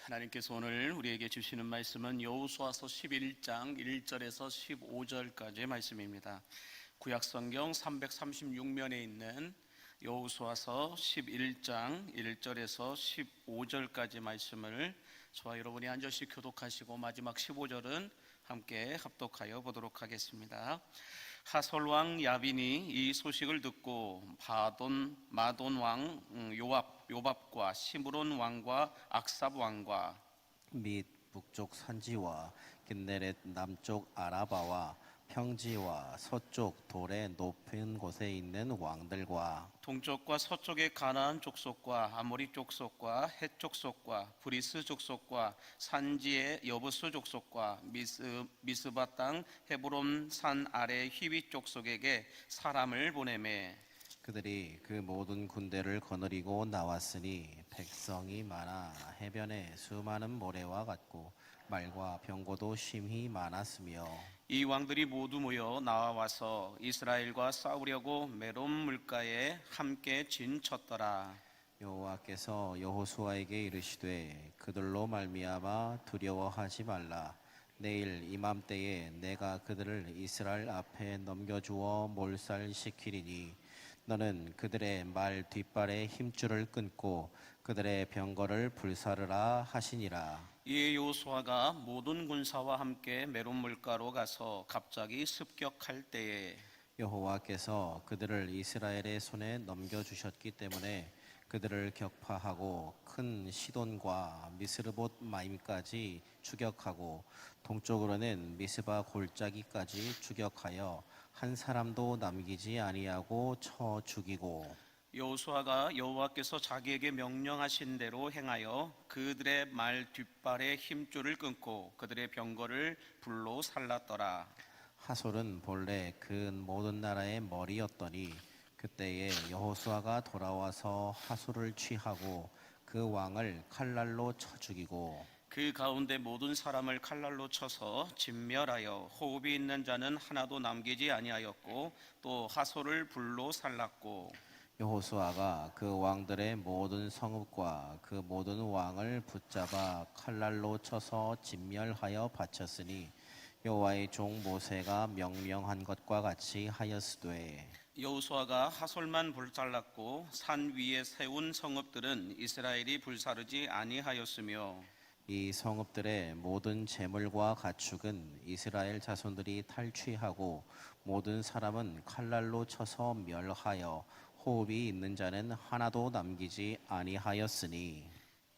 하나님께서 오늘 우리에게 주시는 말씀은 여호수아서 11장 1절에서 15절까지의 말씀입니다. 구약성경 336면에 있는 여호수아서 11장 1절에서 15절까지 말씀을 저와 여러분이 한 절씩 교독하시고 마지막 15절은 함께 합독하여 보도록 하겠습니다. 하솔왕 야빈이 이 소식을 듣고 마돈 왕 요밥과 시므론 왕과 악삽 왕과 및 북쪽 산지와 긴네렛 남쪽 아라바와 평지와 서쪽 돌의 높은 곳에 있는 왕들과 동쪽과 서쪽의 가나안 족속과 아모리 족속과 헷 족속과 브리스 족속과 산지의 여부스 족속과 미스바 땅 헤브론 산 아래 히윗 족속에게 사람을 보내매 그들이 그 모든 군대를 거느리고 나왔으니 백성이 많아 해변에 수많은 모래와 같고 말과 병거도 심히 많았으며 이 왕들이 모두 모여 나와서 이스라엘과 싸우려고 메론 물가에 함께 진쳤더라. 여호와께서 여호수아에게 이르시되 그들로 말미암아 두려워하지 말라. 내일 이맘때에 내가 그들을 이스라엘 앞에 넘겨주어 몰살시키리니 너는 그들의 말 뒷발에 힘줄을 끊고 그들의 병거를 불사르라 하시니라. 이에 여호수아가 모든 군사와 함께 메론 물가로 가서 갑자기 습격할 때에 여호와께서 그들을 이스라엘의 손에 넘겨주셨기 때문에 그들을 격파하고 큰 시돈과 미스르봇 마임까지 추격하고 동쪽으로는 미스바 골짜기까지 추격하여 한 사람도 남기지 아니하고 쳐 죽이고 여호수아가 여호와께서 자기에게 명령하신 대로 행하여 그들의 말 뒷발에 힘줄을 끊고 그들의 병거를 불로 살랐더라. 하솔은 본래 그 모든 나라의 머리였더니 그때에 여호수아가 돌아와서 하솔을 취하고 그 왕을 칼날로 쳐 죽이고 그 가운데 모든 사람을 칼날로 쳐서 진멸하여 호흡이 있는 자는 하나도 남기지 아니하였고 또 하솔을 불로 살랐고 여호수아가 그 왕들의 모든 성읍과 그 모든 왕을 붙잡아 칼날로 쳐서 진멸하여 바쳤으니 여호와의 종 모세가 명령한 것과 같이 하였으되 여호수아가 하솔만 불살랐고 산 위에 세운 성읍들은 이스라엘이 불사르지 아니하였으며 이 성읍들의 모든 재물과 가축은 이스라엘 자손들이 탈취하고 모든 사람은 칼날로 쳐서 멸하여 호흡이 있는 자는 하나도 남기지 아니하였으니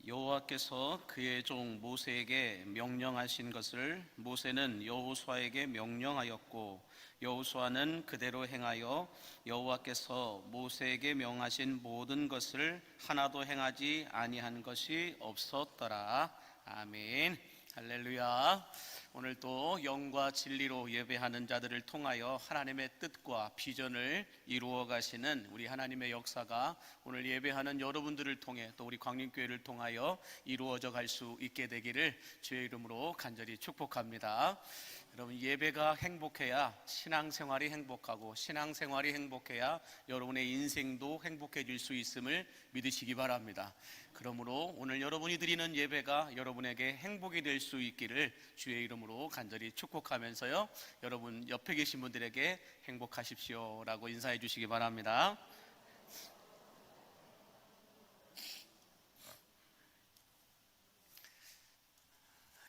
여호와께서 그의 종 모세에게 명령하신 것을 모세는 여호수아에게 명령하였고 여호수아는 그대로 행하여 여호와께서 모세에게 명하신 모든 것을 하나도 행하지 아니한 것이 없었더라. 아멘. 할렐루야. 오늘 또 영과 진리로 예배하는 자들을 통하여 하나님의 뜻과 비전을 이루어 가시는 우리 하나님의 역사가 오늘 예배하는 여러분들을 통해 또 우리 광림교회를 통하여 이루어져 갈 수 있게 되기를 주의 이름으로 간절히 축복합니다. 여러분, 예배가 행복해야 신앙생활이 행복하고 신앙생활이 행복해야 여러분의 인생도 행복해질 수 있음을 믿으시기 바랍니다. 그러므로 오늘 여러분이 드리는 예배가 여러분에게 행복이 될 수 있기를 주의 이름으로 간절히 축복하면서요, 여러분 옆에 계신 분들에게 행복하십시오 라고 인사해 주시기 바랍니다.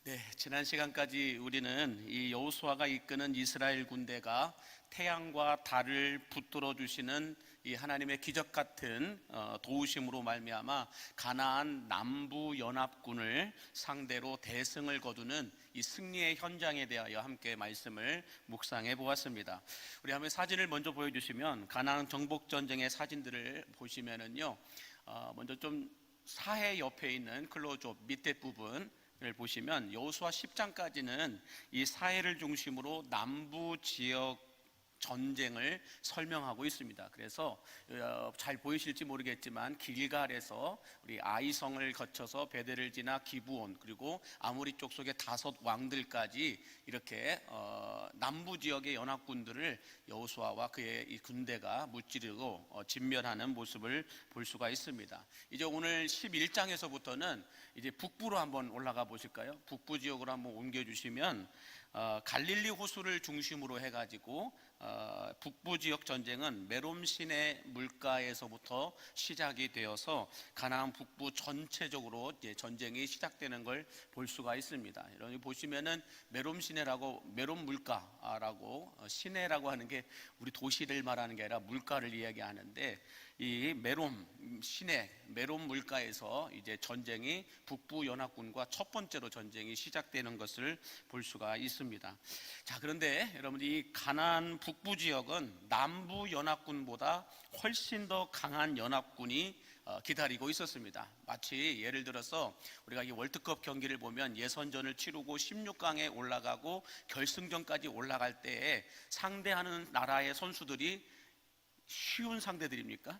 네, 지난 시간까지 우리는 이 여호수아가 이끄는 이스라엘 군대가 태양과 달을 붙들어 주시는 이 하나님의 기적 같은 도우심으로 말미암아 가나안 남부 연합군을 상대로 대승을 거두는 이 승리의 현장에 대하여 함께 말씀을 묵상해 보았습니다. 우리 한번 사진을 먼저 보여주시면 가나안 정복 전쟁의 사진들을 보시면은요, 먼저 좀 사해 옆에 있는 클로즈업 밑에 부분 을 보시면 여호수아 10장까지는 이 사해를 중심으로 남부 지역 전쟁을 설명하고 있습니다. 그래서 잘 보이실지 모르겠지만 길갈에서 우리 아이성을 거쳐서 베델을 지나 기브온 그리고 아모리 쪽 속의 5 왕들까지 이렇게 남부 지역의 연합군들을 여호수아와 그의 이 군대가 무찌르고 진멸하는 모습을 볼 수가 있습니다. 이제 오늘 11장에서부터는 이제 북부로 한번 올라가 보실까요? 북부 지역으로 한번 옮겨주시면 갈릴리 호수를 중심으로 해가지고 북부 지역 전쟁은 메롬 시내 물가에서부터 시작이 되어서 가나안 북부 전체적으로 이제 전쟁이 시작되는 걸 볼 수가 있습니다. 여러분 보시면은 메롬 시내라고 메롬 물가라고 시내라고 하는 게 우리 도시를 말하는 게 아니라 물가를 이야기하는데 이 메롬 시내 메롬 물가에서 이제 전쟁이 북부 연합군과 첫 번째로 전쟁이 시작되는 것을 볼 수가 있습니다. 자, 그런데 여러분 이 가나안 북부 지역은 남부 연합군보다 훨씬 더 강한 연합군이 기다리고 있었습니다. 마치 예를 들어서 우리가 이 월드컵 경기를 보면 예선전을 치르고 16강에 올라가고 결승전까지 올라갈 때에 상대하는 나라의 선수들이 쉬운 상대들입니까?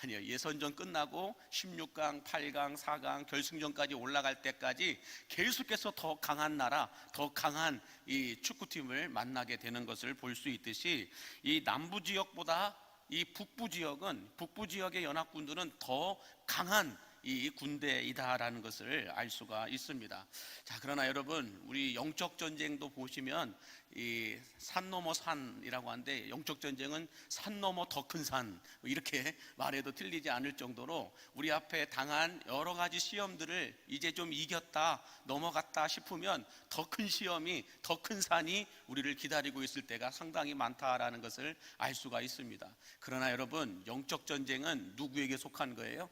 아니요. 예선전 끝나고 16강, 8강, 4강, 결승전까지 올라갈 때까지 계속해서 더 강한 나라, 더 강한 이 축구팀을 만나게 되는 것을 볼 수 있듯이 이 남부 지역보다 이 북부 지역의 연합군들은 더 강한 이 군대이다라는 것을 알 수가 있습니다. 자, 그러나 여러분 우리 영적 전쟁도 보시면 이 산 넘어 산이라고 하는데 영적 전쟁은 산 넘어 더 큰 산 이렇게 말해도 틀리지 않을 정도로 우리 앞에 당한 여러 가지 시험들을 이제 좀 이겼다 넘어갔다 싶으면 더 큰 시험이 더 큰 산이 우리를 기다리고 있을 때가 상당히 많다라는 것을 알 수가 있습니다. 그러나 여러분 영적 전쟁은 누구에게 속한 거예요?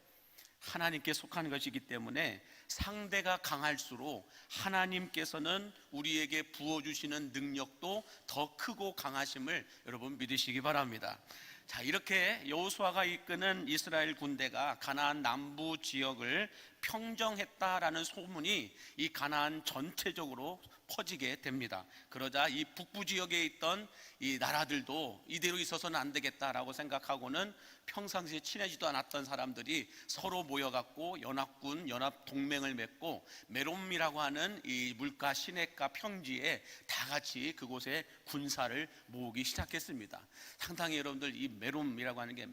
하나님께 속한 것이기 때문에 상대가 강할수록 하나님께서는 우리에게 부어주시는 능력도 더 크고 강하심을 여러분 믿으시기 바랍니다. 자, 이렇게 여호수아가 이끄는 이스라엘 군대가 가나안 남부 지역을 평정했다라는 소문이 이 가나안 전체적으로 퍼지게 됩니다. 그러자 이 북부 지역에 있던 이 나라들도 이대로 있어서는 안 되겠다라고 생각하고는 평상시에 친해지도 않았던 사람들이 서로 모여갖고 연합 동맹을 맺고 메롬이라고 하는 이 물가 시내가 평지에 다 같이 그곳에 군사를 모으기 시작했습니다. 상당히 여러분들 이 메롬이라고 하는 게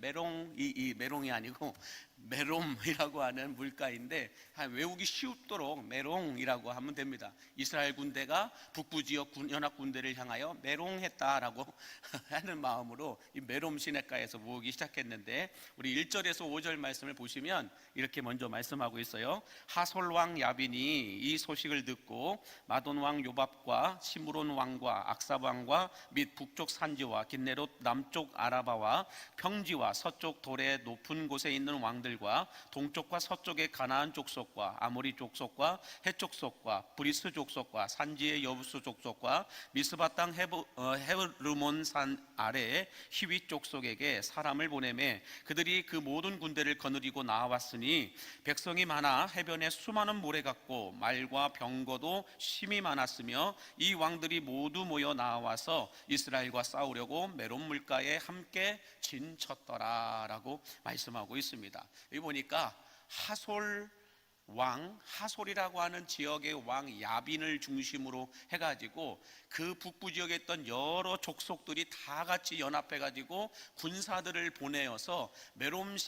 이 메롱이 아니고 메롬이라고 하는 물가인데 외우기 쉽도록 메롱이라고 하면 됩니다. 이스라엘 군대가 북부 지역 연합 군대를 향하여 메롱했다라고 하는 마음으로 이 메롬 시내가에서 모으기 시작했는데 우리 1절에서 5절 말씀을 보시면 이렇게 먼저 말씀하고 있어요. 하솔 왕 야빈이 이 소식을 듣고 마돈 왕 요밥과 시므론 왕과 악삽 왕과 및 북쪽 산지와 긴네롯 남쪽 아라바와 평지와 서쪽 돌의 높은 곳에 있는 왕들과 동쪽과 서쪽의 가나안 족속과 아모리 족속과 헷 족속과 브리스 족속과 산지의 여부수 족속과 미스바 땅 헤르몬 산 아래의 히윗 족속에게 사람을 보내매 그들이 그 모든 군대를 거느리고 나왔으니 백성이 많아 해변에 수많은 모래 같고 말과 병거도 심히 많았으며 이 왕들이 모두 모여 나와서 이스라엘과 싸우려고 메론 물가에 함께 진쳤더라라고 말씀하고 있습니다. 여기 보니까 하솔이라고 하는 지역의 왕 야빈을 중심으로 해가지고 그 북부 지역에 있던 여러 족속들이 다 같이 연합해가지고 군사들을 보내어서 메롬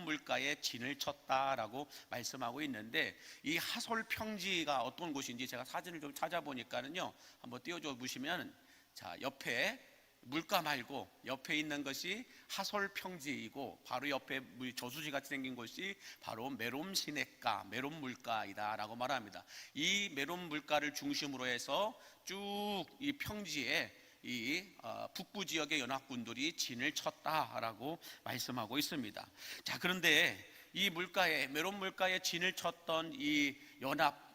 물가에 진을 쳤다라고 말씀하고 있는데 이 하솔 평지가 어떤 곳인지 제가 사진을 좀 찾아보니까는요 한번 띄워줘 보시면 자 옆에 물가 말고 옆에 있는 것이 하솔 평지이고 바로 옆에 저수지 같이 생긴 곳이 바로 메롬 시내가 메롬 물가이다라고 말합니다. 이 메롬 물가를 중심으로 해서 쭉 이 평지에 이 북부 지역의 연합군들이 진을 쳤다라고 말씀하고 있습니다. 자, 그런데 이 메롬 물가에 진을 쳤던 이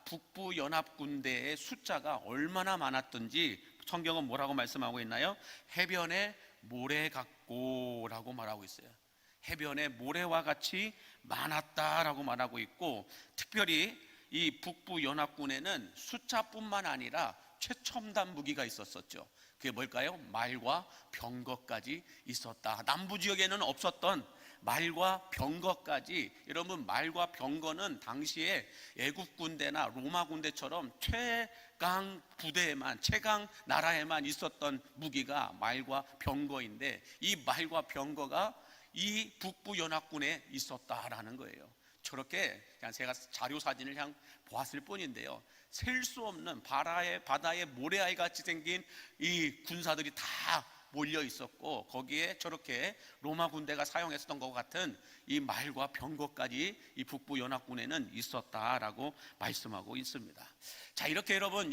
북부 연합 군대의 숫자가 얼마나 많았던지 성경은 뭐라고 말씀하고 있나요? 해변에 모래 같고라고 말하고 있어요. 해변에 모래와 같이 많았다라고 말하고 있고 특별히 이 북부 연합군에는 숫자뿐만 아니라 최첨단 무기가 있었었죠. 그게 뭘까요? 말과 병거까지 있었다. 남부 지역에는 없었던 말과 병거까지. 여러분, 말과 병거는 당시에 애국 군대나 로마 군대처럼 최강 부대에만, 최강 나라에만 있었던 무기가 말과 병거인데, 이 말과 병거가 이 북부 연합군에 있었다라는 거예요. 저렇게 그냥 제가 자료 사진을 그냥 보았을 뿐인데요, 셀 수 없는 바다에 모래알 같이 생긴 이 군사들이 다 몰려 있었고, 거기에 저렇게 로마 군대가 사용했었던 것 같은 이 말과 병거까지 이 북부 연합군에는 있었다라고 말씀하고 있습니다. 자, 이렇게 여러분,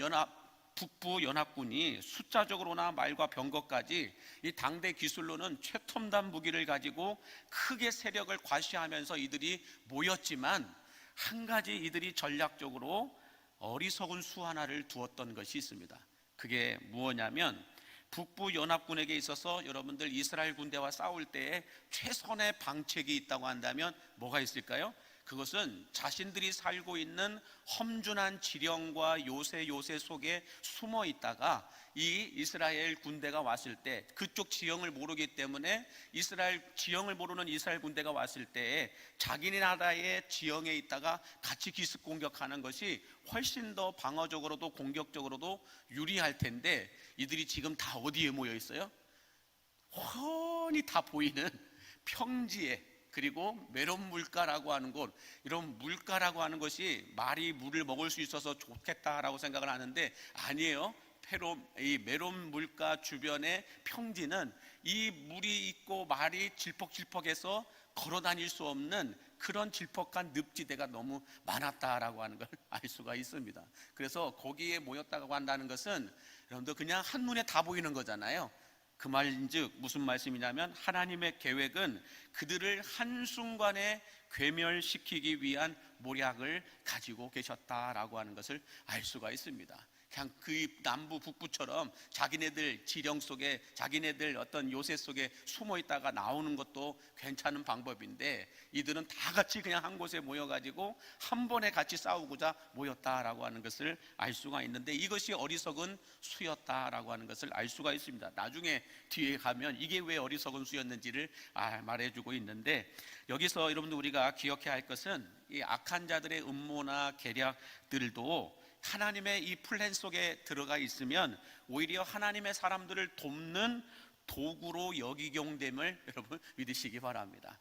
북부 연합군이 숫자적으로나 말과 병거까지 이 당대 기술로는 최첨단 무기를 가지고 크게 세력을 과시하면서 이들이 모였지만, 한 가지 이들이 전략적으로 어리석은 수 하나를 두었던 것이 있습니다. 그게 무엇이냐면, 북부 연합군에게 있어서 여러분들 이스라엘 군대와 싸울 때에 최선의 방책이 있다고 한다면 뭐가 있을까요? 그것은 자신들이 살고 있는 험준한 지령과 요새 속에 숨어 있다가 이 이스라엘 군대가 왔을 때, 그쪽 지형을 모르기 때문에 지형을 모르는 이스라엘 군대가 왔을 때에 자기네 나라의 지형에 있다가 같이 기습 공격하는 것이 훨씬 더 방어적으로도 공격적으로도 유리할 텐데, 이들이 지금 다 어디에 모여 있어요? 훤히 다 보이는 평지에, 그리고 메론 물가라고 하는 곳, 이런 물가라고 하는 것이 말이 물을 먹을 수 있어서 좋겠다라고 생각을 하는데 아니에요. 이 메론 물가 주변의 평지는 이 물이 있고 말이 질퍽질퍽해서 걸어 다닐 수 없는 그런 질퍽한 늪지대가 너무 많았다라고 하는 걸 알 수가 있습니다. 그래서 거기에 모였다고 한다는 것은 여러분들 그냥 한눈에 다 보이는 거잖아요. 그 말인즉 무슨 말씀이냐면, 하나님의 계획은 그들을 한순간에 괴멸시키기 위한 모략을 가지고 계셨다라고 하는 것을 알 수가 있습니다. 그냥 그 남부 북부처럼 자기네들 지령 속에, 자기네들 어떤 요새 속에 숨어 있다가 나오는 것도 괜찮은 방법인데, 이들은 다 같이 그냥 한 곳에 모여가지고 한 번에 같이 싸우고자 모였다라고 하는 것을 알 수가 있는데, 이것이 어리석은 수였다라고 하는 것을 알 수가 있습니다. 나중에 뒤에 가면 이게 왜 어리석은 수였는지를 말해주고 있는데, 여기서 여러분들 우리가 기억해야 할 것은 이 악한 자들의 음모나 계략들도 하나님의 이 플랜 속에 들어가 있으면 오히려 하나님의 사람들을 돕는 도구로 여기경됨을 여러분 믿으시기 바랍니다.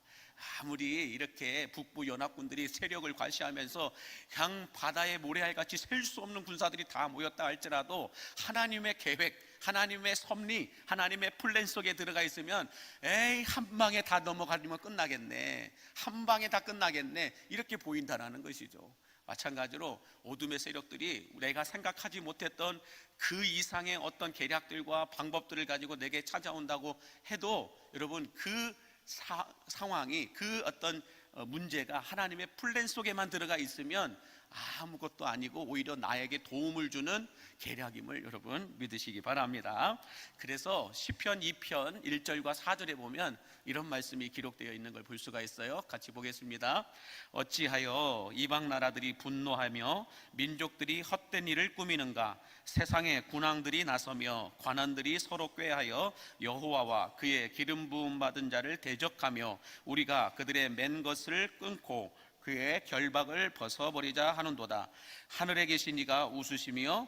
아무리 이렇게 북부 연합군들이 세력을 과시하면서 그냥 바다의 모래알같이 셀 수 없는 군사들이 다 모였다 할지라도, 하나님의 계획, 하나님의 섭리, 하나님의 플랜 속에 들어가 있으면 에이, 한 방에 다 넘어가면 끝나겠네, 한 방에 다 끝나겠네, 이렇게 보인다는 것이죠. 마찬가지로 어둠의 세력들이 내가 생각하지 못했던 그 이상의 어떤 계략들과 방법들을 가지고 내게 찾아온다고 해도, 여러분 그 상황이, 그 어떤 문제가 하나님의 플랜 속에만 들어가 있으면 아무것도 아니고 오히려 나에게 도움을 주는 계략임을 여러분 믿으시기 바랍니다. 그래서 시편 2편 1절과 4절에 보면 이런 말씀이 기록되어 있는 걸 볼 수가 있어요. 같이 보겠습니다. 어찌하여 이방 나라들이 분노하며 민족들이 헛된 일을 꾸미는가? 세상의 군왕들이 나서며 관원들이 서로 꾀하여 여호와와 그의 기름 부음 받은 자를 대적하며 우리가 그들의 맨 것을 끊고 그의 결박을 벗어버리자 하는도다. 하늘에 계신 이가 웃으시며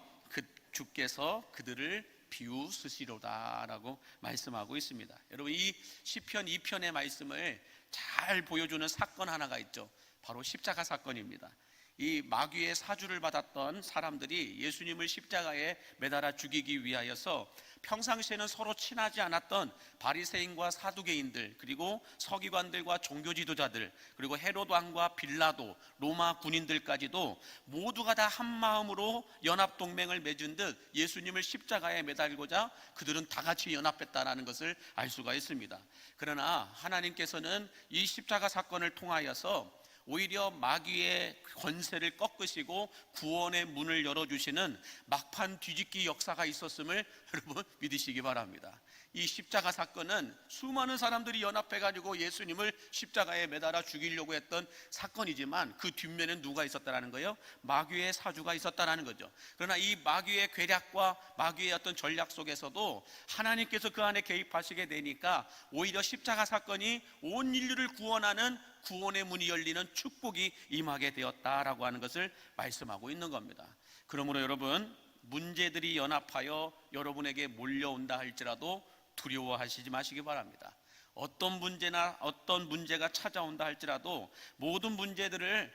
주께서 그들을 비웃으시로다 라고 말씀하고 있습니다. 여러분, 이 시편 2편의 말씀을 잘 보여주는 사건 하나가 있죠. 바로 십자가 사건입니다. 이 마귀의 사주를 받았던 사람들이 예수님을 십자가에 매달아 죽이기 위하여서 평상시에는 서로 친하지 않았던 바리새인과 사두개인들, 그리고 서기관들과 종교 지도자들, 그리고 헤롯 왕과 빌라도, 로마 군인들까지도 모두가 다 한 마음으로 연합 동맹을 맺은 듯 예수님을 십자가에 매달고자 그들은 다 같이 연합했다라는 것을 알 수가 있습니다. 그러나 하나님께서는 이 십자가 사건을 통하여서 오히려 마귀의 권세를 꺾으시고 구원의 문을 열어주시는 막판 뒤집기 역사가 있었음을 여러분 믿으시기 바랍니다. 이 십자가 사건은 수많은 사람들이 연합해가지고 예수님을 십자가에 매달아 죽이려고 했던 사건이지만 그 뒷면에 누가 있었다라는 거예요? 마귀의 사주가 있었다라는 거죠. 그러나 이 마귀의 괴략과 마귀의 어떤 전략 속에서도 하나님께서 그 안에 개입하시게 되니까 오히려 십자가 사건이 온 인류를 구원하는 구원의 문이 열리는 축복이 임하게 되었다라고 하는 것을 말씀하고 있는 겁니다. 그러므로 여러분, 문제들이 연합하여 여러분에게 몰려온다 할지라도 두려워하시지 마시기 바랍니다. 어떤 문제가 찾아온다 할지라도 모든 문제들을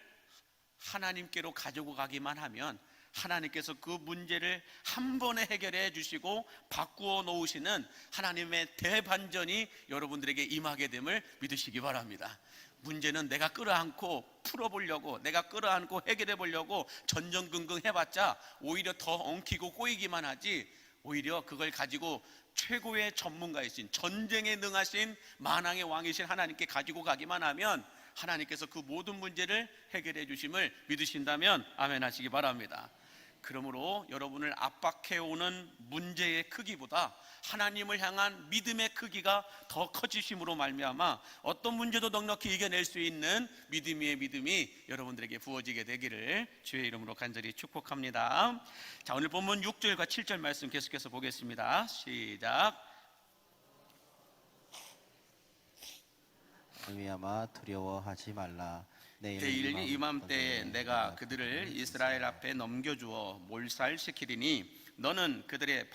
하나님께로 가지고 가기만 하면 하나님께서 그 문제를 한 번에 해결해 주시고 바꾸어 놓으시는 하나님의 대반전이 여러분들에게 임하게 됨을 믿으시기 바랍니다. 문제는 내가 끌어안고 풀어보려고, 내가 끌어안고 해결해 보려고 전전긍긍 해봤자 오히려 더 엉키고 꼬이기만 하지, 오히려 그걸 가지고 최고의 전문가이신, 전쟁에 능하신 만왕의 왕이신 하나님께 가지고 가기만 하면 하나님께서 그 모든 문제를 해결해 주심을 믿으신다면 아멘 하시기 바랍니다. 그러므로 여러분을 압박해오는 문제의 크기보다 하나님을 향한 믿음의 크기가 더 커지심으로 말미암아 어떤 문제도 넉넉히 이겨낼 수 있는 믿음이 여러분들에게 부어지게 되기를 주의 이름으로 간절히 축복합니다. 자, 오늘 본문 6절과 7절 말씀 계속해서 보겠습니다. 시작. 말미암아 두려워하지 말라. 내일 이맘때에 내가 그들을 이스라엘 앞에 넘겨주어 몰살시키리니 너는 그들의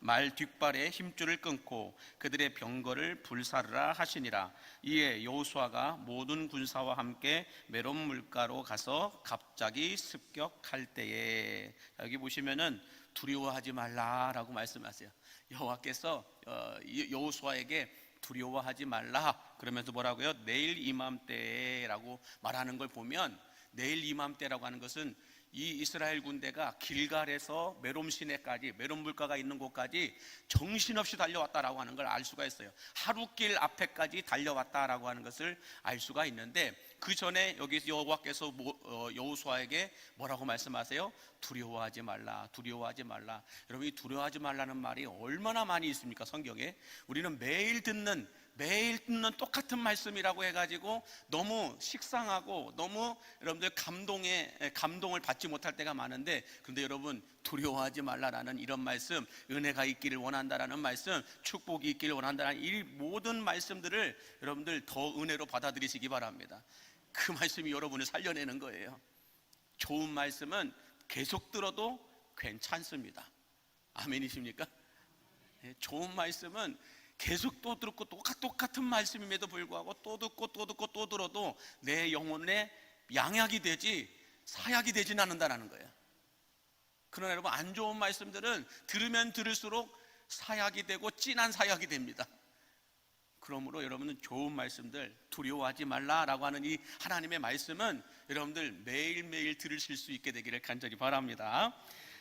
말 뒷발에 힘줄을 끊고 그들의 병거를 불사르라 하시니라. 이에 여호수아가 모든 군사와 함께 메론 물가로 가서 갑자기 습격할 때에, 여기 보시면은 두려워하지 말라라고 말씀하세요. 여호와께서 여호수아에게 두려워하지 말라 그러면서 뭐라고요? 내일 이맘때라고 말하는 걸 보면, 내일 이맘때라고 하는 것은 이 이스라엘 군대가 길갈에서 메롬 시내까지, 메롬 물가가 있는 곳까지 정신없이 달려왔다라고 하는 걸 알 수가 있어요. 하루길 앞에까지 달려왔다라고 하는 것을 알 수가 있는데, 그 전에 여기 여호와께서 여호수아에게 뭐라고 말씀하세요? 두려워하지 말라, 두려워하지 말라. 여러분, 이 두려워하지 말라는 말이 얼마나 많이 있습니까? 성경에. 우리는 매일 듣는 똑같은 말씀이라고 해가지고 너무 식상하고 너무 여러분들 감동을 받지 못할 때가 많은데, 그런데 여러분, 두려워하지 말라라는 이런 말씀, 은혜가 있기를 원한다라는 말씀, 축복이 있기를 원한다라는 이 모든 말씀들을 여러분들 더 은혜로 받아들이시기 바랍니다. 그 말씀이 여러분을 살려내는 거예요. 좋은 말씀은 계속 들어도 괜찮습니다. 아멘이십니까? 좋은 말씀은 계속 또 듣고 똑같은 말씀임에도 불구하고 또 듣고 또 들어도 내 영혼에 양약이 되지 사약이 되진 않는다는 거예요. 그러나 여러분, 안 좋은 말씀들은 들으면 들을수록 사약이 되고 진한 사약이 됩니다. 그러므로 여러분은 좋은 말씀들, 두려워하지 말라라고 하는 이 하나님의 말씀은 여러분들 매일매일 들으실 수 있게 되기를 간절히 바랍니다.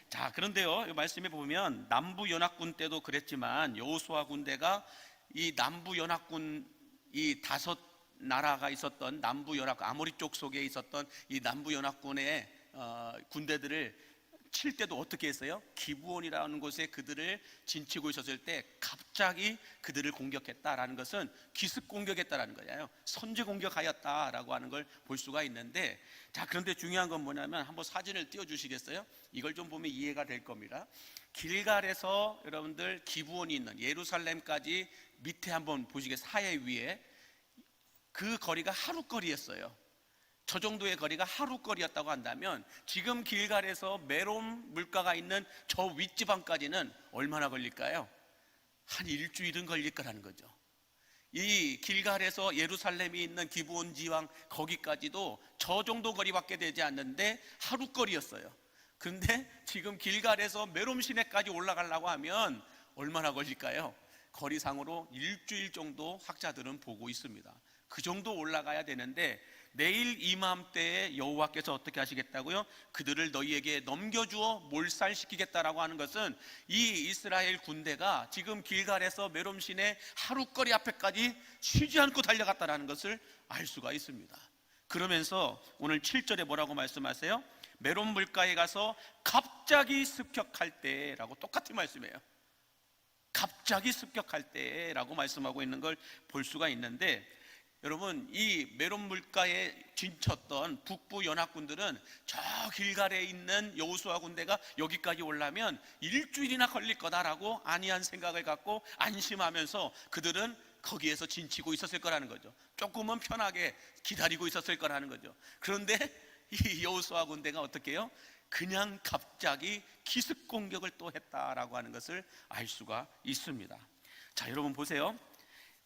자, 그런데요, 이 말씀에 보면 남부 연합군 때도 그랬지만 여호수아 군대가 이 남부 연합군, 이 5나라가 있었던 남부 연합, 아모리 쪽 속에 있었던 이 남부 연합군의 군대들을 칠 때도 어떻게 했어요? 기브온이라는 곳에 그들을 진치고 있었을 때 갑자기 그들을 공격했다라는 것은 기습 공격했다라는 거예요. 선제 공격하였다라고 하는 걸 볼 수가 있는데, 자, 그런데 중요한 건 뭐냐면 한번 사진을 띄워 주시겠어요? 이걸 좀 보면 이해가 될 겁니다. 길갈에서 여러분들 기브온이 있는 예루살렘까지 밑에 한번 보시겠어요? 사해 위에 그 거리가 하루 거리였어요. 저 정도의 거리가 하루 거리였다고 한다면 지금 길갈에서 메롬 물가가 있는 저 윗지방까지는 얼마나 걸릴까요? 한 일주일은 걸릴 거라는 거죠. 이 길갈에서 예루살렘이 있는 기브온 지방 거기까지도 저 정도 거리밖에 되지 않는데 하루 거리였어요. 그런데 지금 길갈에서 메롬 시내까지 올라가려고 하면 얼마나 걸릴까요? 거리상으로 일주일 정도 학자들은 보고 있습니다. 그 정도 올라가야 되는데, 내일 이맘때에 여호와께서 어떻게 하시겠다고요? 그들을 너희에게 넘겨주어 몰살시키겠다라고 하는 것은 이 이스라엘 군대가 지금 길갈에서 메롬 시내 하루거리 앞에까지 쉬지 않고 달려갔다라는 것을 알 수가 있습니다. 그러면서 오늘 7절에 뭐라고 말씀하세요? 메론 물가에 가서 갑자기 습격할 때라고 똑같은 말씀이에요. 갑자기 습격할 때라고 말씀하고 있는 걸 볼 수가 있는데, 여러분, 이 메론 물가에 진쳤던 북부 연합군들은 저 길갈에 있는 여호수아 군대가 여기까지 오려면 일주일이나 걸릴 거다라고 안이한 생각을 갖고 안심하면서 그들은 거기에서 진치고 있었을 거라는 거죠. 조금은 편하게 기다리고 있었을 거라는 거죠. 그런데 이 여호수아 군대가 어떻게 해요? 그냥 갑자기 기습 공격을 또 했다라고 하는 것을 알 수가 있습니다. 자, 여러분 보세요.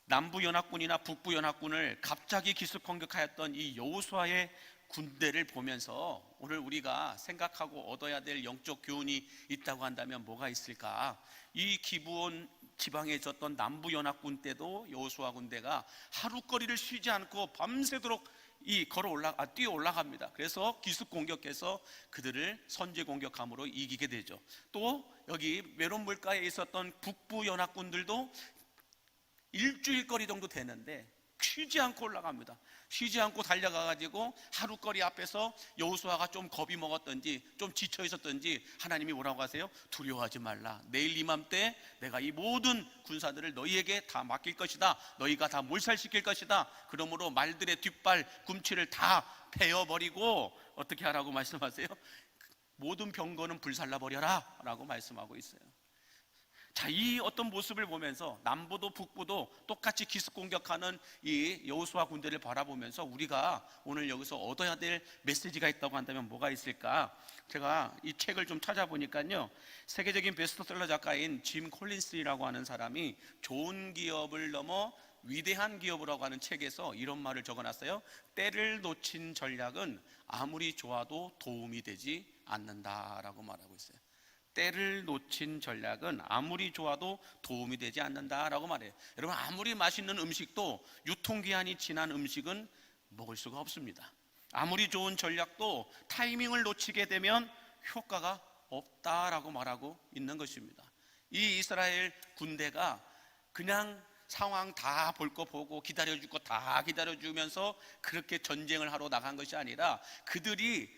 남부 연합군이나 북부 연합군을 갑자기 기습 공격하였던 이 여호수아의 군대를 보면서 오늘 우리가 생각하고 얻어야 될 영적 교훈이 있다고 한다면 뭐가 있을까? 이 기브온 지방에 있었던 남부 연합군 때도 여호수아 군대가 하루거리를 쉬지 않고 밤새도록 뛰어 올라갑니다. 그래서 기습 공격해서 그들을 선제 공격함으로 이기게 되죠. 또 여기 메론 물가에 있었던 북부 연합군들도 일주일 거리 정도 되는데 쉬지 않고 올라갑니다. 쉬지 않고 달려가가지고 하루거리 앞에서 여호수아가 좀 겁이 먹었던지 좀 지쳐 있었던지 하나님이 뭐라고 하세요? 두려워하지 말라. 내일 이맘때 내가 이 모든 군사들을 너희에게 다 맡길 것이다. 너희가 다 몰살시킬 것이다. 그러므로 말들의 뒷발 꿈치를 다 베어버리고 어떻게 하라고 말씀하세요? 모든 병거는 불살라버려라 라고 말씀하고 있어요. 자, 이 어떤 모습을 보면서 남부도 북부도 똑같이 기습 공격하는 이 여호수아 군대를 바라보면서 우리가 오늘 여기서 얻어야 될 메시지가 있다고 한다면 뭐가 있을까? 제가 이 책을 좀 찾아보니까요, 세계적인 베스트셀러 작가인 짐 콜린스라고 하는 사람이 좋은 기업을 넘어 위대한 기업이라고 하는 책에서 이런 말을 적어놨어요. 때를 놓친 전략은 아무리 좋아도 도움이 되지 않는다라고 말하고 있어요. 때를 놓친 전략은 아무리 좋아도 도움이 되지 않는다라고 말해요. 여러분, 아무리 맛있는 음식도 유통기한이 지난 음식은 먹을 수가 없습니다. 아무리 좋은 전략도 타이밍을 놓치게 되면 효과가 없다라고 말하고 있는 것입니다. 이 이스라엘 군대가 그냥 상황 다 볼 거 보고 기다려줄 거 다 기다려주면서 그렇게 전쟁을 하러 나간 것이 아니라 그들이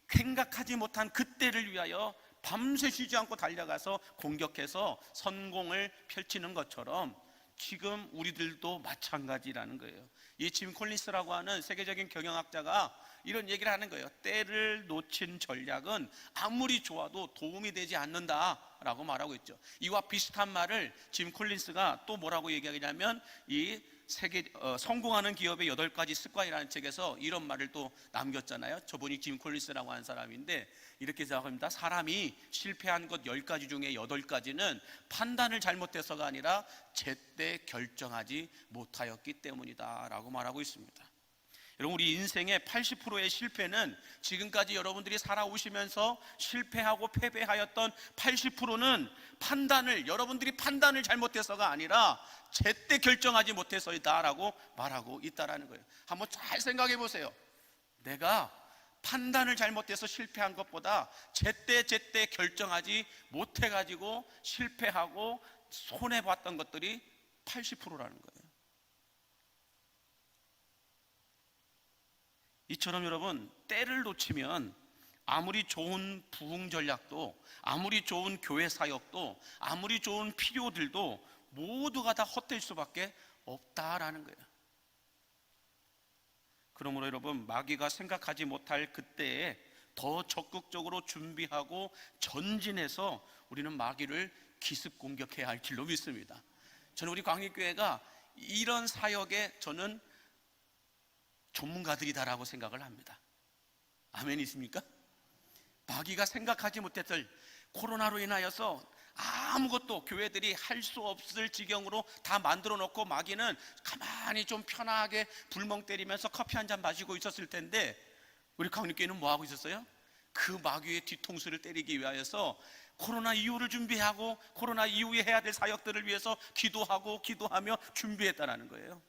생각하지 못한 그때를 위하여 밤새 쉬지 않고 달려가서 공격해서 선공을 펼치는 것처럼 지금 우리들도 마찬가지라는 거예요. 이 짐 콜린스라고 하는 세계적인 경영학자가 이런 얘기를 하는 거예요. 때를 놓친 전략은 아무리 좋아도 도움이 되지 않는다라고 말하고 있죠. 이와 비슷한 말을 짐 콜린스가 또 뭐라고 얘기하냐면 이 성공하는 기업의 8가지 습관이라는 책에서 이런 말을 또 남겼잖아요. 저분이 짐 콜린스라고 하는 사람인데 이렇게 생각합니다. 사람이 실패한 것 10가지 중에 8가지는 판단을 잘못해서가 아니라 제때 결정하지 못하였기 때문이다 라고 말하고 있습니다. 여러분, 우리 인생의 80%의 실패는 지금까지 여러분들이 살아오시면서 실패하고 패배하였던 80%는 여러분들이 판단을 잘못해서가 아니라 제때 결정하지 못해서이다 라고 말하고 있다라는 거예요. 한번 잘 생각해 보세요. 내가 판단을 잘못해서 실패한 것보다 제때 결정하지 못해가지고 실패하고 손해봤던 것들이 80%라는 거예요. 이처럼 여러분, 때를 놓치면 아무리 좋은 부흥 전략도, 아무리 좋은 교회 사역도, 아무리 좋은 필요들도 모두가 다 헛될 수밖에 없다라는 거예요. 그러므로 여러분, 마귀가 생각하지 못할 그때에 더 적극적으로 준비하고 전진해서 우리는 마귀를 기습 공격해야 할 줄로 믿습니다. 저는 우리 광익교회가 이런 사역에 저는 전문가들이다라고 생각을 합니다. 아멘이십니까? 마귀가 생각하지 못했을 코로나로 인하여서 아무것도 교회들이 할 수 없을 지경으로 다 만들어 놓고 마귀는 가만히 좀 편하게 불멍 때리면서 커피 한 잔 마시고 있었을 텐데 우리 강림교회는 뭐 하고 있었어요? 그 마귀의 뒤통수를 때리기 위하여서 코로나 이후를 준비하고 코로나 이후에 해야 될 사역들을 위해서 기도하며 준비했다라는 거예요.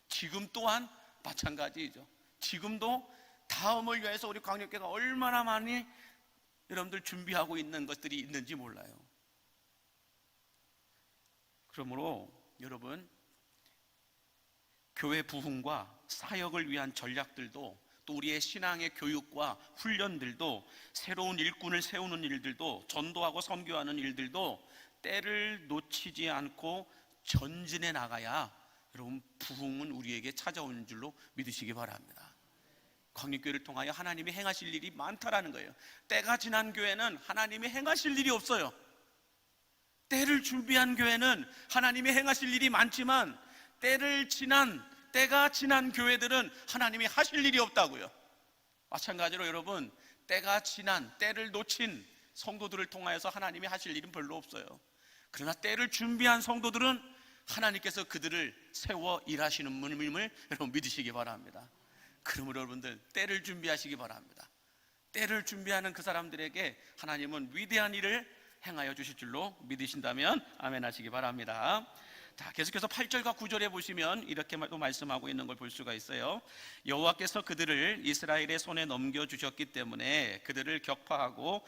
지금 또한 마찬가지죠. 지금도 다음을 위해서 우리 광역교회가 얼마나 많이 여러분들 준비하고 있는 것들이 있는지 몰라요. 그러므로 여러분, 교회 부흥과 사역을 위한 전략들도 또 우리의 신앙의 교육과 훈련들도 새로운 일꾼을 세우는 일들도 전도하고 선교하는 일들도 때를 놓치지 않고 전진해 나가야 여러분 부흥은 우리에게 찾아오는 줄로 믿으시기 바랍니다. 광림교회를 통하여 하나님이 행하실 일이 많다라는 거예요. 때가 지난 교회는 하나님이 행하실 일이 없어요. 때를 준비한 교회는 하나님이 행하실 일이 많지만 때가 지난 교회들은 하나님이 하실 일이 없다고요. 마찬가지로 여러분, 때가 지난, 때를 놓친 성도들을 통하여서 하나님이 하실 일은 별로 없어요. 그러나 때를 준비한 성도들은 하나님께서 그들을 세워 일하시는 분임을 여러분 믿으시기 바랍니다. 그러므로 여러분들 때를 준비하시기 바랍니다. 때를 준비하는 그 사람들에게 하나님은 위대한 일을 행하여 주실 줄로 믿으신다면 아멘 하시기 바랍니다. 자, 계속해서 8절과 9절에 보시면 이렇게 또 말씀하고 있는 걸 볼 수가 있어요. 여호와께서 그들을 이스라엘의 손에 넘겨주셨기 때문에 그들을 격파하고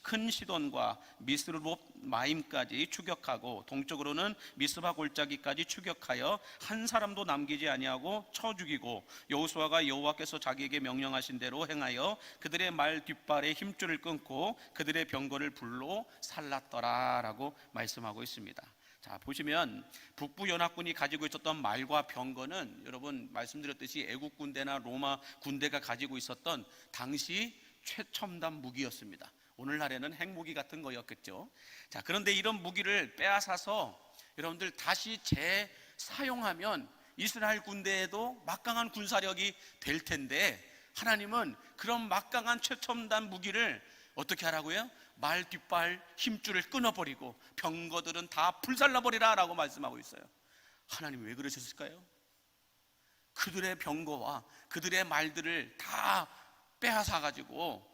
큰 시돈과 미스르롯 마임까지 추격하고 동쪽으로는 미스바 골짜기까지 추격하여 한 사람도 남기지 아니하고 쳐 죽이고 여호수아가 여호와께서 자기에게 명령하신 대로 행하여 그들의 말 뒷발의 힘줄을 끊고 그들의 병거를 불로 살랐더라라고 말씀하고 있습니다. 자, 보시면 북부 연합군이 가지고 있었던 말과 병거는 여러분 말씀드렸듯이 애국 군대나 로마 군대가 가지고 있었던 당시 최첨단 무기였습니다. 오늘날에는 핵무기 같은 거였겠죠. 자, 그런데 이런 무기를 빼앗아서 여러분들 다시 재사용하면 이스라엘 군대에도 막강한 군사력이 될 텐데 하나님은 그런 막강한 최첨단 무기를 어떻게 하라고요? 말 뒷발 힘줄을 끊어버리고 병거들은 다 불살라버리라 라고 말씀하고 있어요. 하나님이 왜 그러셨을까요? 그들의 병거와 그들의 말들을 다 빼앗아가지고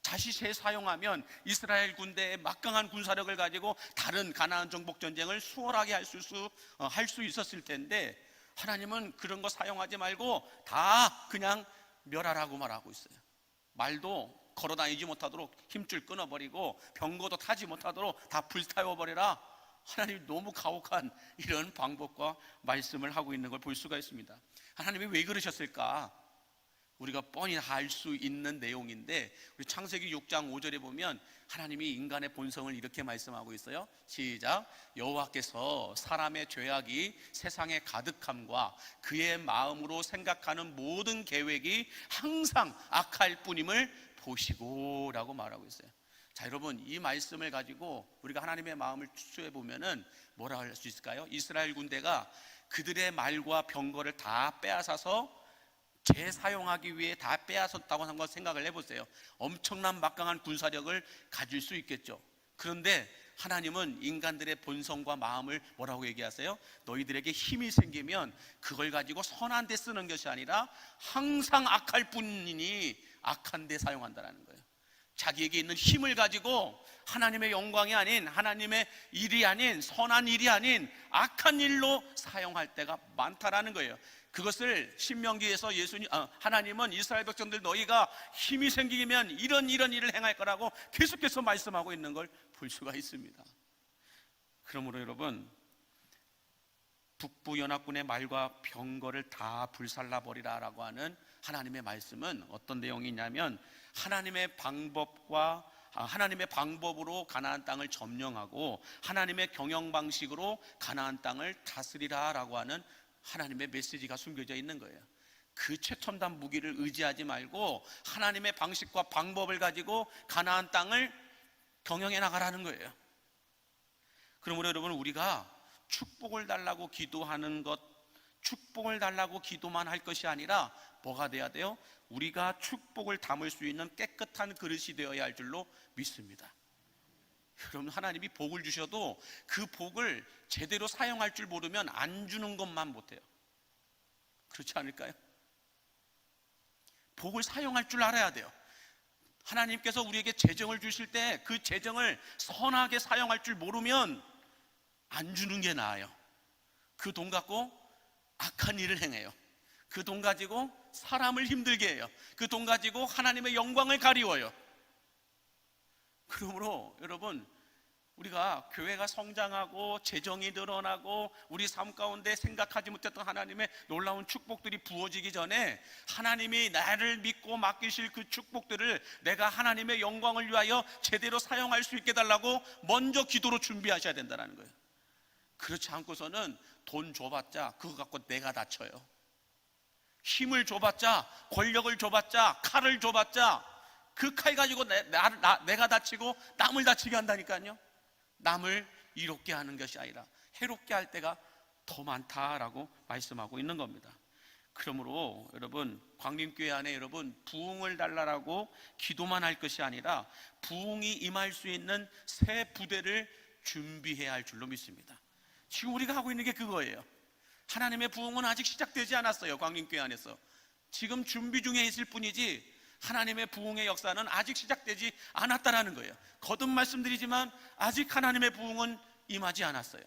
다시 재사용하면 이스라엘 군대의 막강한 군사력을 가지고 다른 가나안 정복 전쟁을 수월하게 할 수 있었을 텐데 하나님은 그런 거 사용하지 말고 다 그냥 멸하라고 말하고 있어요. 말도 걸어다니지 못하도록 힘줄 끊어버리고 병거도 타지 못하도록 다 불태워버리라. 하나님이 너무 가혹한 이런 방법과 말씀을 하고 있는 걸 볼 수가 있습니다. 하나님이 왜 그러셨을까? 우리가 뻔히 알 수 있는 내용인데 우리 창세기 6장 5절에 보면 하나님이 인간의 본성을 이렇게 말씀하고 있어요. 시작. 여호와께서 사람의 죄악이 세상에 가득함과 그의 마음으로 생각하는 모든 계획이 항상 악할 뿐임을 보시고 라고 말하고 있어요. 자, 여러분 이 말씀을 가지고 우리가 하나님의 마음을 추수해 보면은 뭐라 할 수 있을까요? 이스라엘 군대가 그들의 말과 병거를 다 빼앗아서 재사용하기 위해 다 빼앗았다고 한번 생각을 해보세요. 엄청난 막강한 군사력을 가질 수 있겠죠. 그런데 하나님은 인간들의 본성과 마음을 뭐라고 얘기하세요? 너희들에게 힘이 생기면 그걸 가지고 선한 데 쓰는 것이 아니라 항상 악할 뿐이니 악한 데 사용한다는 거예요. 자기에게 있는 힘을 가지고 하나님의 영광이 아닌 하나님의 일이 아닌 선한 일이 아닌 악한 일로 사용할 때가 많다라는 거예요. 그것을 신명기에서 하나님은 이스라엘 백성들 너희가 힘이 생기면 이런 일을 행할 거라고 계속해서 말씀하고 있는 걸 볼 수가 있습니다. 그러므로 여러분 북부 연합군의 말과 병거를 다 불살라버리라 라고 하는 하나님의 말씀은 어떤 내용이냐면 하나님의 방법으로 가나안 땅을 점령하고 하나님의 경영 방식으로 가나안 땅을 다스리라 라고 하는 하나님의 메시지가 숨겨져 있는 거예요. 그 최첨단 무기를 의지하지 말고 하나님의 방식과 방법을 가지고 가나안 땅을 경영해 나가라는 거예요. 그러므로 여러분 우리가 축복을 달라고 기도하는 것, 축복을 달라고 기도만 할 것이 아니라 뭐가 돼야 돼요? 우리가 축복을 담을 수 있는 깨끗한 그릇이 되어야 할 줄로 믿습니다. 여러분 하나님이 복을 주셔도 그 복을 제대로 사용할 줄 모르면 안 주는 것만 못해요. 그렇지 않을까요? 복을 사용할 줄 알아야 돼요. 하나님께서 우리에게 재정을 주실 때 그 재정을 선하게 사용할 줄 모르면 안 주는 게 나아요. 그 돈 갖고 악한 일을 행해요. 그 돈 가지고 사람을 힘들게 해요. 그 돈 가지고 하나님의 영광을 가리워요. 그러므로 여러분 우리가 교회가 성장하고 재정이 늘어나고 우리 삶 가운데 생각하지 못했던 하나님의 놀라운 축복들이 부어지기 전에 하나님이 나를 믿고 맡기실 그 축복들을 내가 하나님의 영광을 위하여 제대로 사용할 수 있게 달라고 먼저 기도로 준비하셔야 된다는 거예요. 그렇지 않고서는 돈 줘봤자 그거 갖고 내가 다쳐요. 힘을 줘봤자, 권력을 줘봤자, 칼을 줘봤자 그 칼 가지고 내가 다치고 남을 다치게 한다니까요. 남을 이롭게 하는 것이 아니라 해롭게 할 때가 더 많다라고 말씀하고 있는 겁니다. 그러므로 여러분, 광림교회 안에 여러분 부흥을 달라라고 기도만 할 것이 아니라 부흥이 임할 수 있는 새 부대를 준비해야 할 줄로 믿습니다. 지금 우리가 하고 있는 게 그거예요. 하나님의 부흥은 아직 시작되지 않았어요. 광림교회 안에서 지금 준비 중에 있을 뿐이지 하나님의 부흥의 역사는 아직 시작되지 않았다라는 거예요. 거듭 말씀드리지만 아직 하나님의 부흥은 임하지 않았어요.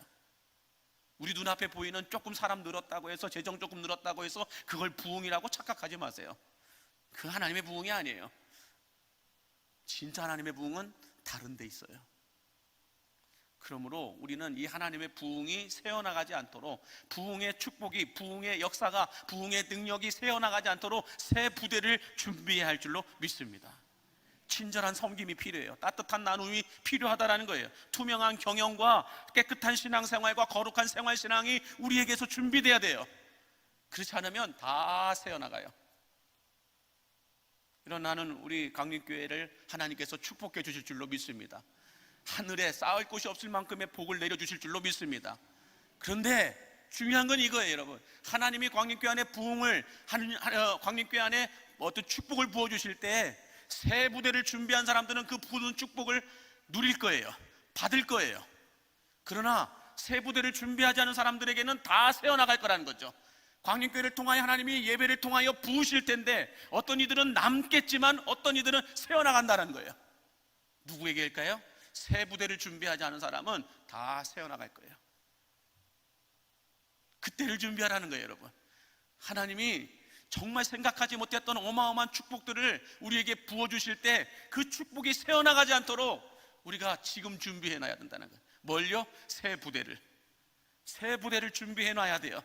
우리 눈앞에 보이는 조금 사람 늘었다고 해서, 재정 조금 늘었다고 해서 그걸 부흥이라고 착각하지 마세요. 그 하나님의 부흥이 아니에요. 진짜 하나님의 부흥은 다른 데 있어요. 그러므로 우리는 이 하나님의 부흥이 새어나가지 않도록, 부흥의 축복이, 부흥의 역사가, 부흥의 능력이 새어나가지 않도록 새 부대를 준비해야 할 줄로 믿습니다. 친절한 섬김이 필요해요. 따뜻한 나눔이 필요하다라는 거예요. 투명한 경영과 깨끗한 신앙생활과 거룩한 생활신앙이 우리에게서 준비돼야 돼요. 그렇지 않으면 다 새어나가요. 이런 나는 우리 강림교회를 하나님께서 축복해 주실 줄로 믿습니다. 하늘에 쌓을 곳이 없을 만큼의 복을 내려주실 줄로 믿습니다. 그런데 중요한 건 이거예요, 여러분. 하나님이 광림교회 안에 부흥을, 광림교회 안에 어떤 축복을 부어주실 때 새 부대를 준비한 사람들은 그 부은 축복을 누릴 거예요. 받을 거예요. 그러나 새 부대를 준비하지 않은 사람들에게는 다 새어나갈 거라는 거죠. 광림교회를 통하여 하나님이 예배를 통하여 부으실 텐데 어떤 이들은 남겠지만 어떤 이들은 새어나간다는 거예요. 누구에게일까요? 새 부대를 준비하지 않은 사람은 다 새어나갈 거예요. 그때를 준비하라는 거예요, 여러분. 하나님이 정말 생각하지 못했던 어마어마한 축복들을 우리에게 부어주실 때 그 축복이 새어나가지 않도록 우리가 지금 준비해놔야 된다는 거예요. 뭘요? 새 부대를 준비해놔야 돼요.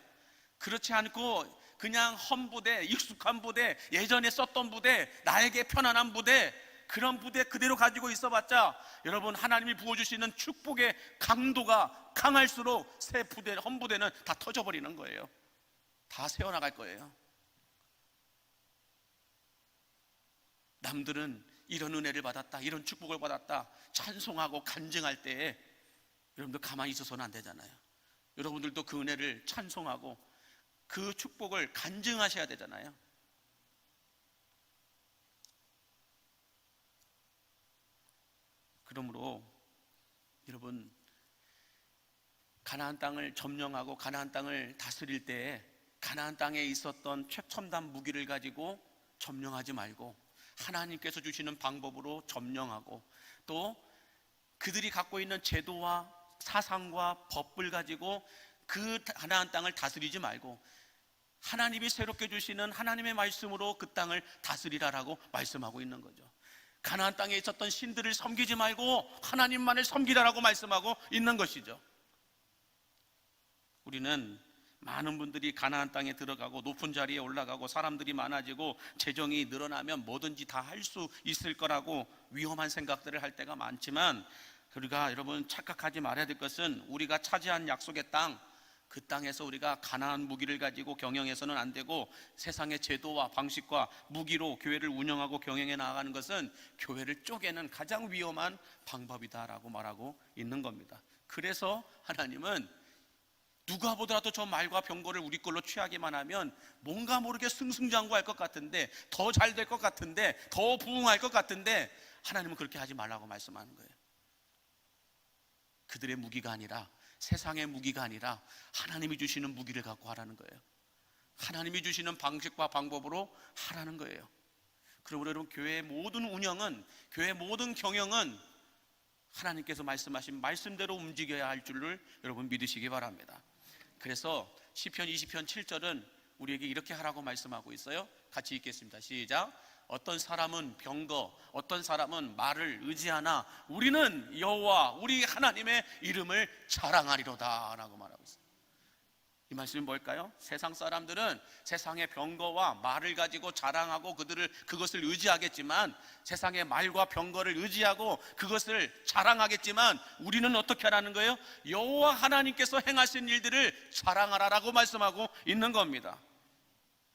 그렇지 않고 그냥 험부대, 익숙한 부대, 예전에 썼던 부대, 나에게 편안한 부대, 그런 부대 그대로 가지고 있어봤자 여러분, 하나님이 부어주시는 축복의 강도가 강할수록 새 부대, 험부대는 다 터져버리는 거예요. 다 새어나갈 거예요. 남들은 이런 은혜를 받았다, 이런 축복을 받았다 찬송하고 간증할 때에 여러분들 가만히 있어서는 안 되잖아요. 여러분들도 그 은혜를 찬송하고 그 축복을 간증하셔야 되잖아요. 그러므로 여러분, 가나안 땅을 점령하고 가나안 땅을 다스릴 때 가나안 땅에 있었던 최첨단 무기를 가지고 점령하지 말고 하나님께서 주시는 방법으로 점령하고, 또 그들이 갖고 있는 제도와 사상과 법을 가지고 그 가나안 땅을 다스리지 말고 하나님이 새롭게 주시는 하나님의 말씀으로 그 땅을 다스리라라고 말씀하고 있는 거죠. 가나안 땅에 있었던 신들을 섬기지 말고 하나님만을 섬기라라고 말씀하고 있는 것이죠. 우리는 많은 분들이 가나안 땅에 들어가고 높은 자리에 올라가고 사람들이 많아지고 재정이 늘어나면 뭐든지 다 할 수 있을 거라고 위험한 생각들을 할 때가 많지만, 우리가 여러분 착각하지 말아야 될 것은 우리가 차지한 약속의 땅, 그 땅에서 우리가 가나안 무기를 가지고 경영해서는 안 되고 세상의 제도와 방식과 무기로 교회를 운영하고 경영해 나가는 것은 교회를 쪼개는 가장 위험한 방법이다라고 말하고 있는 겁니다. 그래서 하나님은 누가 보더라도 저 말과 병거를 우리 걸로 취하기만 하면 뭔가 모르게 승승장구할 것 같은데, 더 잘 될 것 같은데, 더 부흥할 것 같은데 하나님은 그렇게 하지 말라고 말씀하는 거예요. 그들의 무기가 아니라, 세상의 무기가 아니라 하나님이 주시는 무기를 갖고 하라는 거예요. 하나님이 주시는 방식과 방법으로 하라는 거예요. 그러므로 여러분, 교회의 모든 운영은, 교회의 모든 경영은 하나님께서 말씀하신 말씀대로 움직여야 할 줄을 여러분 믿으시기 바랍니다. 그래서 시편 20편 7절은 우리에게 이렇게 하라고 말씀하고 있어요. 같이 읽겠습니다. 시작. 어떤 사람은 병거, 어떤 사람은 말을 의지하나 우리는 여호와 우리 하나님의 이름을 자랑하리로다 라고 말하고 있습니다. 이 말씀이 뭘까요? 세상 사람들은 세상의 병거와 말을 가지고 자랑하고 그것을 의지하겠지만, 세상의 말과 병거를 의지하고 그것을 자랑하겠지만, 우리는 어떻게 하라는 거예요? 여호와 하나님께서 행하신 일들을 자랑하라라고 말씀하고 있는 겁니다.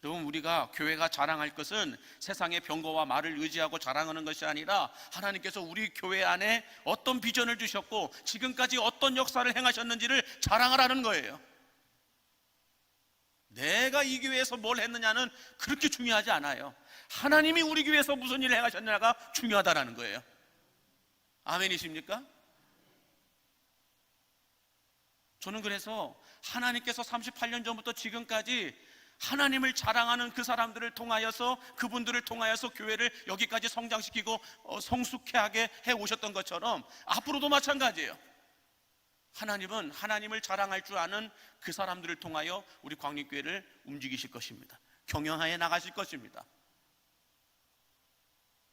여러분, 우리가 교회가 자랑할 것은 세상의 병거와 말을 의지하고 자랑하는 것이 아니라 하나님께서 우리 교회 안에 어떤 비전을 주셨고 지금까지 어떤 역사를 행하셨는지를 자랑하라는 거예요. 내가 이 교회에서 뭘 했느냐는 그렇게 중요하지 않아요. 하나님이 우리 교회에서 무슨 일을 행하셨느냐가 중요하다는 거예요. 아멘이십니까? 저는 그래서 하나님께서 38년 전부터 지금까지 하나님을 자랑하는 그 사람들을 통하여서, 그분들을 통하여서 교회를 여기까지 성장시키고 성숙하게 해오셨던 것처럼 앞으로도 마찬가지예요. 하나님은 하나님을 자랑할 줄 아는 그 사람들을 통하여 우리 광림교회를 움직이실 것입니다. 경영하여 나가실 것입니다.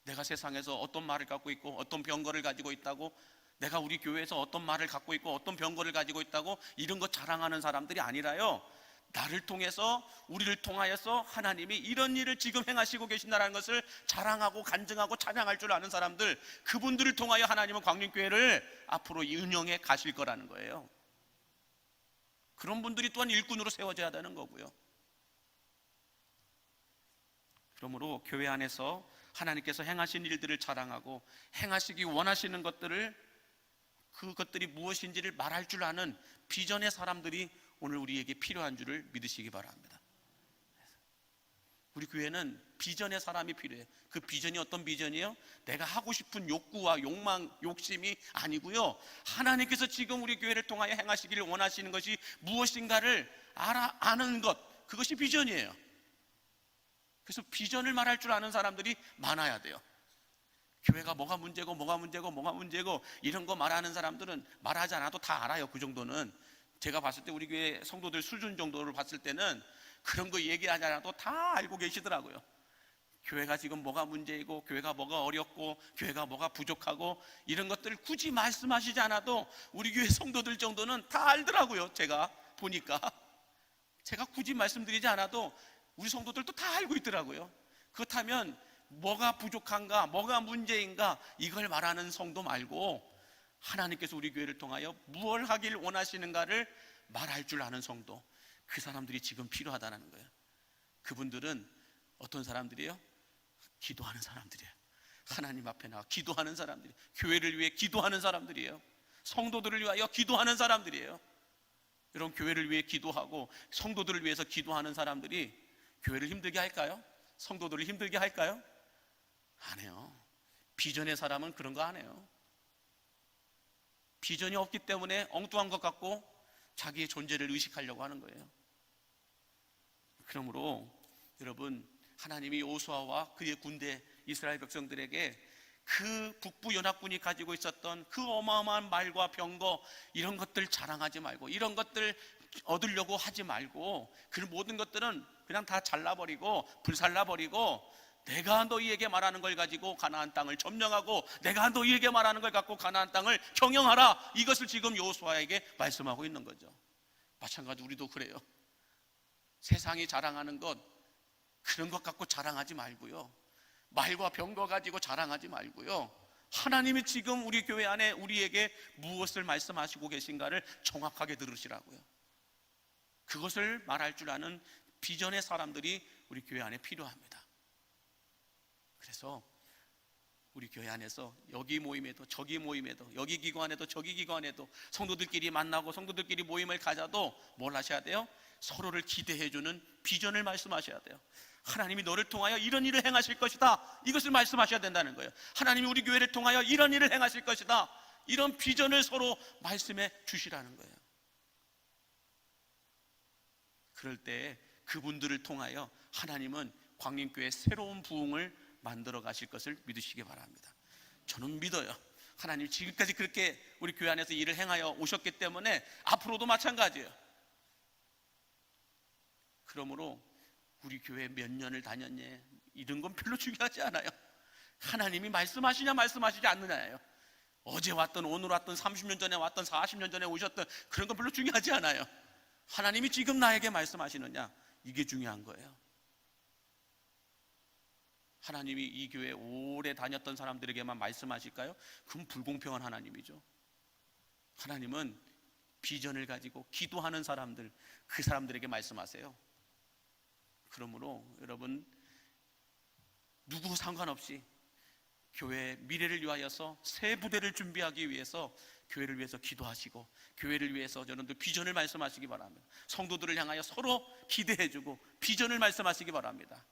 내가 세상에서 어떤 말을 갖고 있고 어떤 병거를 가지고 있다고, 내가 우리 교회에서 어떤 말을 갖고 있고 어떤 병거를 가지고 있다고 이런 거 자랑하는 사람들이 아니라요, 나를 통해서, 우리를 통하여서 하나님이 이런 일을 지금 행하시고 계신다는 것을 자랑하고 간증하고 찬양할 줄 아는 사람들, 그분들을 통하여 하나님은 광림교회를 앞으로 운영해 가실 거라는 거예요. 그런 분들이 또한 일꾼으로 세워져야 되는 거고요. 그러므로 교회 안에서 하나님께서 행하신 일들을 자랑하고 행하시기 원하시는 것들을, 그것들이 무엇인지를 말할 줄 아는 비전의 사람들이 오늘 우리에게 필요한 줄을 믿으시기 바랍니다. 우리 교회는 비전의 사람이 필요해요. 그 비전이 어떤 비전이에요? 내가 하고 싶은 욕구와 욕망, 욕심이 아니고요, 하나님께서 지금 우리 교회를 통하여 행하시기를 원하시는 것이 무엇인가를 아는 것, 그것이 비전이에요. 그래서 비전을 말할 줄 아는 사람들이 많아야 돼요. 교회가 뭐가 문제고 이런 거 말하는 사람들은 말하지 않아도 다 알아요. 그 정도는 제가 봤을 때 우리 교회 성도들 수준 정도를 봤을 때는 그런 거 얘기하지 않아도 다 알고 계시더라고요. 교회가 지금 뭐가 문제이고 교회가 뭐가 어렵고 교회가 뭐가 부족하고 이런 것들을 굳이 말씀하시지 않아도 우리 교회 성도들 정도는 다 알더라고요. 제가 보니까 제가 굳이 말씀드리지 않아도 우리 성도들도 다 알고 있더라고요. 그렇다면 뭐가 부족한가, 뭐가 문제인가, 이걸 말하는 성도 말고 하나님께서 우리 교회를 통하여 무엇을 하길 원하시는가를 말할 줄 아는 성도, 그 사람들이 지금 필요하다는 거예요. 그분들은 어떤 사람들이에요? 기도하는 사람들이에요. 하나님 앞에 나와 기도하는 사람들이에요. 교회를 위해 기도하는 사람들이에요. 성도들을 위하여 기도하는 사람들이에요. 여러분, 교회를 위해 기도하고 성도들을 위해서 기도하는 사람들이 교회를 힘들게 할까요? 성도들을 힘들게 할까요? 안 해요. 비전의 사람은 그런 거 안 해요. 비전이 없기 때문에 엉뚱한 것 같고 자기의 존재를 의식하려고 하는 거예요. 그러므로 여러분, 하나님이 여호수아와 그의 군대 이스라엘 백성들에게 그 북부 연합군이 가지고 있었던 그 어마어마한 말과 병거, 이런 것들 자랑하지 말고, 이런 것들 얻으려고 하지 말고, 그 모든 것들은 그냥 다 잘라버리고 불살라버리고, 내가 너희에게 말하는 걸 가지고 가나안 땅을 점령하고 내가 너희에게 말하는 걸 갖고 가나안 땅을 경영하라, 이것을 지금 여호수아에게 말씀하고 있는 거죠. 마찬가지 우리도 그래요. 세상이 자랑하는 것, 그런 것 갖고 자랑하지 말고요, 말과 병거 가지고 자랑하지 말고요, 하나님이 지금 우리 교회 안에 우리에게 무엇을 말씀하시고 계신가를 정확하게 들으시라고요. 그것을 말할 줄 아는 비전의 사람들이 우리 교회 안에 필요합니다. 그래서 우리 교회 안에서 여기 모임에도 저기 모임에도, 여기 기관에도 저기 기관에도 성도들끼리 만나고 성도들끼리 모임을 가져도 뭘 하셔야 돼요? 서로를 기대해주는 비전을 말씀하셔야 돼요. 하나님이 너를 통하여 이런 일을 행하실 것이다, 이것을 말씀하셔야 된다는 거예요. 하나님이 우리 교회를 통하여 이런 일을 행하실 것이다, 이런 비전을 서로 말씀해 주시라는 거예요. 그럴 때 그분들을 통하여 하나님은 광림교회의 새로운 부흥을 만들어 가실 것을 믿으시기 바랍니다. 저는 믿어요. 하나님 지금까지 그렇게 우리 교회 안에서 일을 행하여 오셨기 때문에 앞으로도 마찬가지예요. 그러므로 우리 교회 몇 년을 다녔냐, 이런 건 별로 중요하지 않아요. 하나님이 말씀하시냐 말씀하시지 않느냐예요. 어제 왔던, 오늘 왔던, 30년 전에 왔던, 40년 전에 오셨던, 그런 건 별로 중요하지 않아요. 하나님이 지금 나에게 말씀하시느냐, 이게 중요한 거예요. 하나님이 이 교회 오래 다녔던 사람들에게만 말씀하실까요? 그건 불공평한 하나님이죠. 하나님은 비전을 가지고 기도하는 사람들, 그 사람들에게 말씀하세요. 그러므로 여러분, 누구 상관없이 교회의 미래를 위하여서 새 부대를 준비하기 위해서 교회를 위해서 기도하시고, 교회를 위해서 여러분들 비전을 말씀하시기 바랍니다. 성도들을 향하여 서로 기대해주고 비전을 말씀하시기 바랍니다.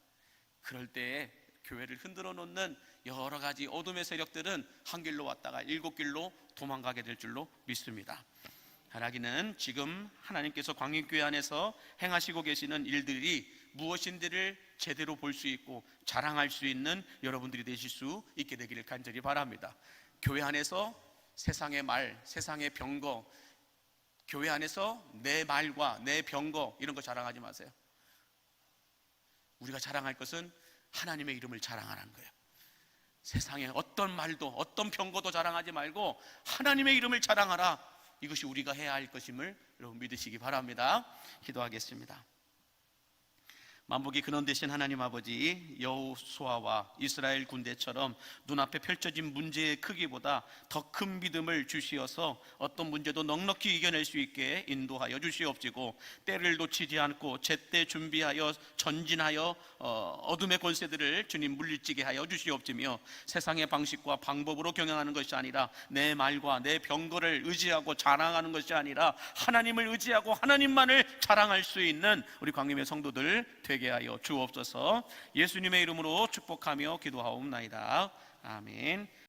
그럴 때에 교회를 흔들어 놓는 여러 가지 어둠의 세력들은 한 길로 왔다가 일곱 길로 도망가게 될 줄로 믿습니다. 하나님은 지금 하나님께서 광림교회 안에서 행하시고 계시는 일들이 무엇인지를 제대로 볼 수 있고 자랑할 수 있는 여러분들이 되실 수 있게 되기를 간절히 바랍니다. 교회 안에서 세상의 말, 세상의 병거, 교회 안에서 내 말과 내 병거, 이런 거 자랑하지 마세요. 우리가 자랑할 것은 하나님의 이름을 자랑하는 거예요. 세상에 어떤 말도 어떤 병거도 자랑하지 말고 하나님의 이름을 자랑하라. 이것이 우리가 해야 할 것임을 여러분 믿으시기 바랍니다. 기도하겠습니다. 만복의 근원 되신 하나님 아버지, 여호수아와 이스라엘 군대처럼 눈앞에 펼쳐진 문제의 크기보다 더 큰 믿음을 주시어서 어떤 문제도 넉넉히 이겨낼 수 있게 인도하여 주시옵시고, 때를 놓치지 않고 제때 준비하여 전진하여 어둠의 권세들을 주님 물리치게 하여 주시옵시며, 세상의 방식과 방법으로 경영하는 것이 아니라 내 말과 내 병거를 의지하고 자랑하는 것이 아니라 하나님을 의지하고 하나님만을 자랑할 수 있는 우리 광림의 성도들 되게 하여 주옵소서. 예수님의 이름으로 축복하며 기도하옵나이다. 아멘.